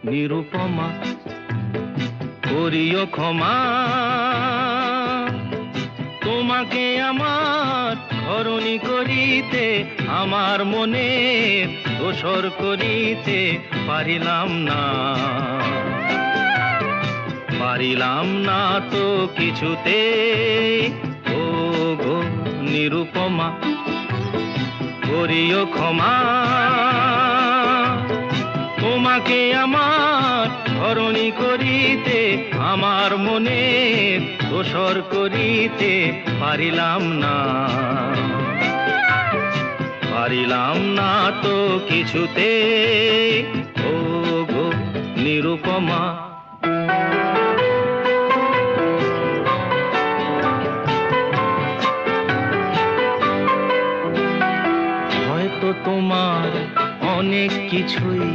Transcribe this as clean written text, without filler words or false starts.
নিরুপমা করিও ক্ষমা, তোমাকে আমার ধরণী করিতে আমার মনে দোসর করিতে পারিলাম না, পারিলাম না তো কিছুতে। ও গো নিরুপমা করিও ক্ষমা, তোমাকে আমার ধরণী করিতে আমার মনে দোসর করিতে পারিলাম না, পারিলাম না তো কিছুতে। ও গো নিরুপমা। হয়তো তোমার অনেক কিছুই